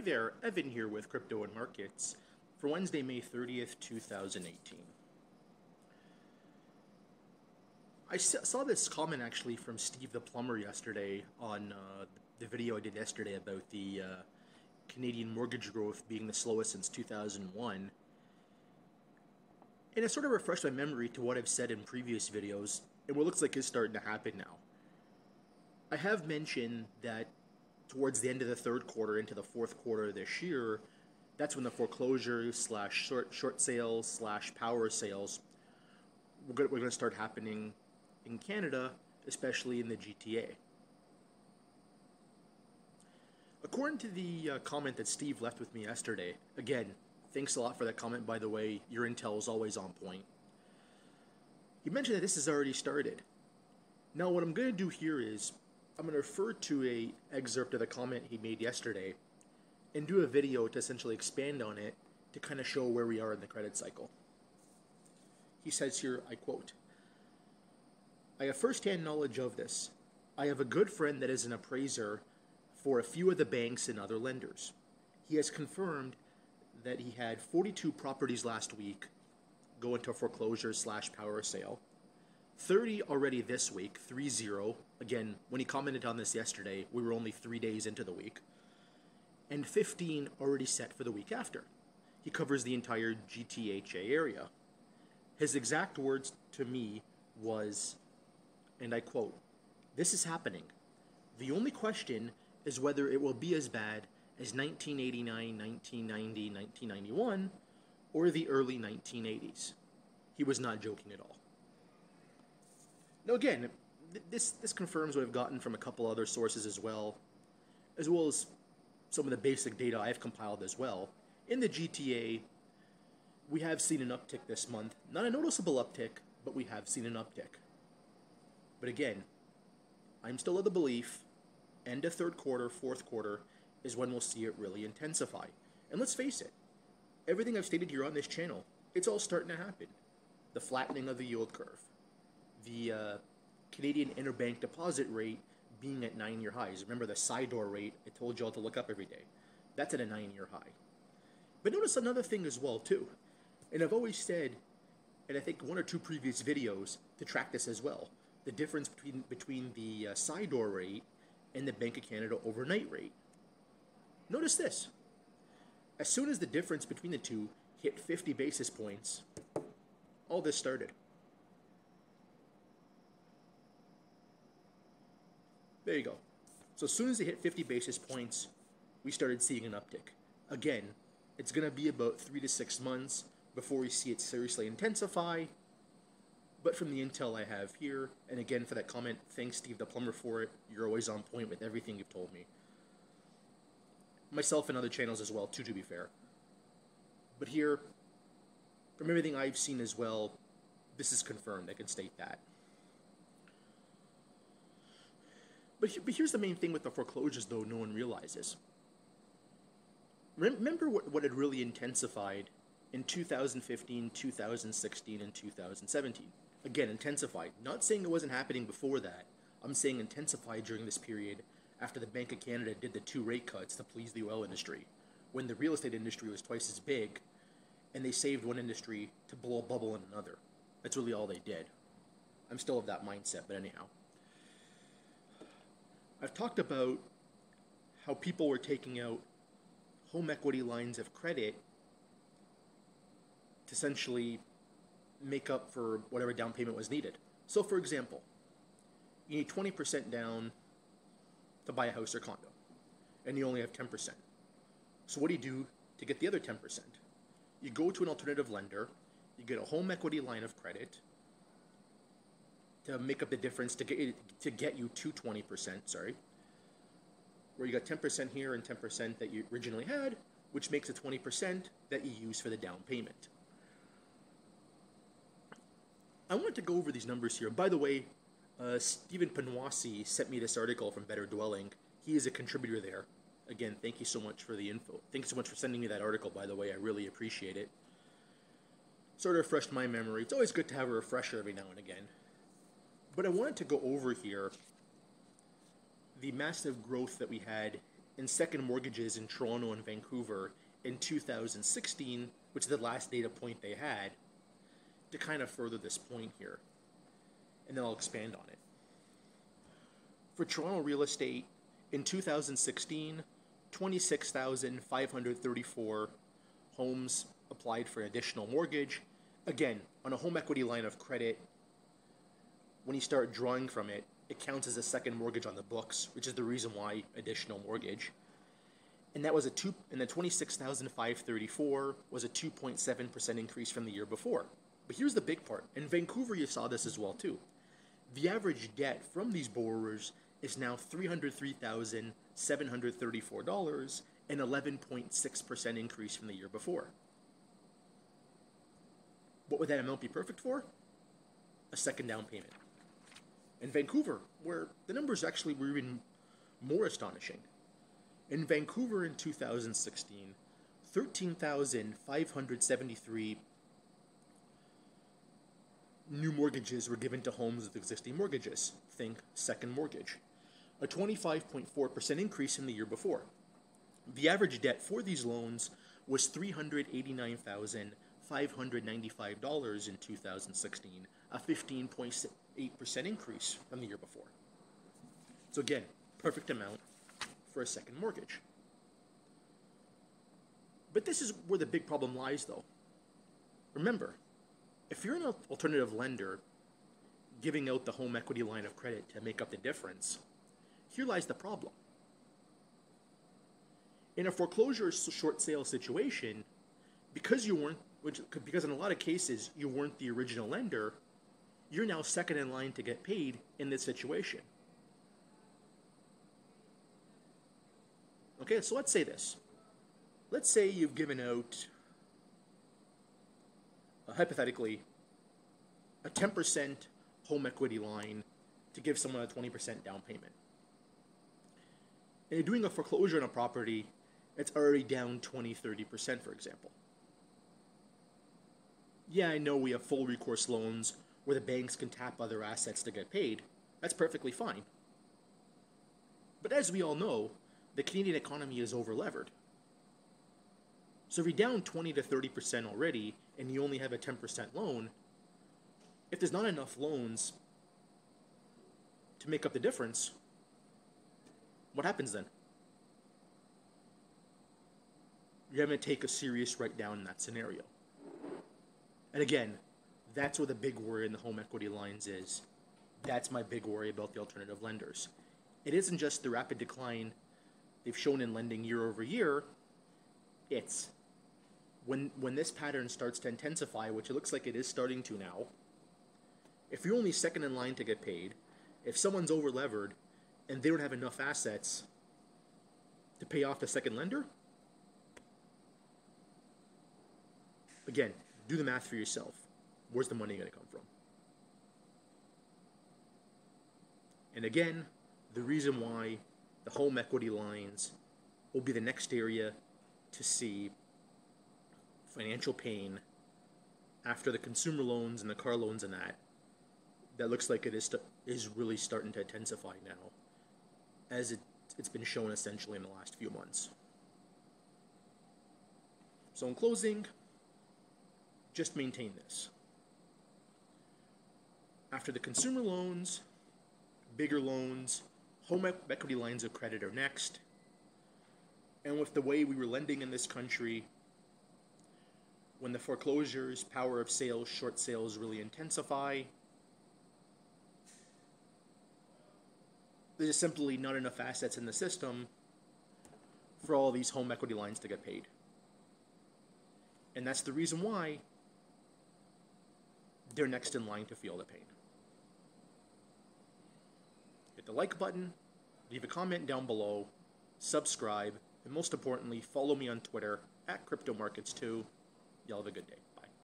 Hi there, Evan here with Crypto and Markets for Wednesday, May 30th, 2018. I saw this comment actually from Steve the Plumber yesterday on the video I did yesterday about the Canadian mortgage growth being the slowest since 2001. And it sort of refreshed my memory to what I've said in previous videos and what looks like is starting to happen now. I have mentioned that towards the end of the third quarter into the fourth quarter of this year, that's when the foreclosures slash short sales slash power sales we're going to start happening in Canada, especially in the GTA. According to the comment that Steve left with me yesterday, again, thanks a lot for that comment, by the way. Your intel is always on point. He mentioned that this has already started. Now, what I'm going to do here is I'm going to refer to an excerpt of the comment he made yesterday and do a video to essentially expand on it to kind of show where we are in the credit cycle. He says here, I quote, "I have first-hand knowledge of this. I have a good friend that is an appraiser for a few of the banks and other lenders. He has confirmed that he had 42 properties last week go into foreclosure slash power sale. 30 already this week, 3-0. Again, when he commented on this yesterday, we were only 3 days into the week. And 15 already set for the week after. He covers the entire GTHA area. His exact words to me was, and I quote, "This is happening. The only question is whether it will be as bad as 1989, 1990, 1991, or the early 1980s. He was not joking at all. Now again, this confirms what I've gotten from a couple other sources as well as some of the basic data I've compiled as well. In the GTA, we have seen an uptick this month. Not a noticeable uptick, but we have seen an uptick. But again, I'm still of the belief, end of third quarter, fourth quarter, is when we'll see it really intensify. And let's face it, everything I've stated here on this channel, it's all starting to happen. The flattening of the yield curve. The Canadian interbank deposit rate being at 9-year highs. Remember the side door rate I told you all to look up every day. That's at a 9-year high. But notice another thing as well too. And I've always said, and I think one or two previous videos to track this as well, the difference between the side door rate and the Bank of Canada overnight rate. Notice this. As soon as the difference between the two hit 50 basis points, all this started. There you go. So as soon as it hit 50 basis points, we started seeing an uptick. Again, it's going to be about 3 to 6 months before we see it seriously intensify. But from the intel I have here, and again for that comment, thanks Steve the Plumber for it. You're always on point with everything you've told me. Myself and other channels as well, too, to be fair. But here, from everything I've seen as well, this is confirmed. I can state that. But here's the main thing with the foreclosures, though, no one realizes. Remember what had really intensified in 2015, 2016, and 2017. Again, intensified. Not saying it wasn't happening before that. I'm saying intensified during this period after the Bank of Canada did the 2 rate cuts to please the oil industry, when the real estate industry was twice as big, and they saved one industry to blow a bubble in another. That's really all they did. I'm still of that mindset, but anyhow. I've talked about how people were taking out home equity lines of credit to essentially make up for whatever down payment was needed. So for example, you need 20% down to buy a house or condo, and you only have 10%. So what do you do to get the other 10%? You go to an alternative lender, you get a home equity line of credit to make up the difference to get you to 20%, sorry, where you got 10% here and 10% that you originally had, which makes it 20% that you use for the down payment. I wanted to go over these numbers here. By the way, Stephen Panoisi sent me this article from Better Dwelling. He is a contributor there. Again, thank you so much for the info. Thanks so much for sending me that article, by the way. I really appreciate it. Sort of refreshed my memory. It's always good to have a refresher every now and again. But I wanted to go over here the massive growth that we had in second mortgages in Toronto and Vancouver in 2016, which is the last data point they had, to kind of further this point here. And then I'll expand on it. For Toronto real estate, in 2016, 26,534 homes applied for an additional mortgage. Again, on a home equity line of credit, when you start drawing from it, it counts as a second mortgage on the books, which is the reason why additional mortgage. And that was and the 26,534 was a 2.7% increase from the year before. But here's the big part. In Vancouver, you saw this as well too. The average debt from these borrowers is now $303,734, an 11.6% increase from the year before. What would that amount be perfect for? A second down payment. In Vancouver, where the numbers actually were even more astonishing. In Vancouver in 2016, 13,573 new mortgages were given to homes with existing mortgages. Think second mortgage. A 25.4% increase from the year before. The average debt for these loans was $389,595 in 2016, a 15.8% increase from the year before. So again, perfect amount for a second mortgage. But this is where the big problem lies though. Remember, if you're an alternative lender giving out the home equity line of credit to make up the difference, here lies the problem. In a foreclosure short sale situation, because in a lot of cases you weren't the original lender, you're now second in line to get paid in this situation. Okay, so let's say this. Let's say you've given out, hypothetically, a 10% home equity line to give someone a 20% down payment. And you're doing a foreclosure on a property that's already down 20-30%, for example. Yeah, I know we have full recourse loans where the banks can tap other assets to get paid. That's perfectly fine. But as we all know, the Canadian economy is over-levered. So if you're down 20-30% already and you only have a 10% loan, if there's not enough loans to make up the difference, what happens then? You're going to take a serious write-down in that scenario. And again, that's where the big worry in the home equity lines is. That's my big worry about the alternative lenders. It isn't just the rapid decline they've shown in lending year over year. It's when this pattern starts to intensify, which it looks like it is starting to now. If you're only second in line to get paid, if someone's over-levered and they don't have enough assets to pay off the second lender, again, do the math for yourself. Where's the money going to come from? And again, the reason why the home equity lines will be the next area to see financial pain after the consumer loans and the car loans and that looks like it is really starting to intensify now, as it's been shown essentially in the last few months. So in closing, just maintain this. After the consumer loans, bigger loans, home equity lines of credit are next. And with the way we were lending in this country, when the foreclosures, power of sales, short sales really intensify, there's simply not enough assets in the system for all these home equity lines to get paid. And that's the reason why they're next in line to feel the pain. Hit the like button, leave a comment down below, subscribe, and most importantly, follow me on Twitter @CryptoMarkets2. Y'all have a good day.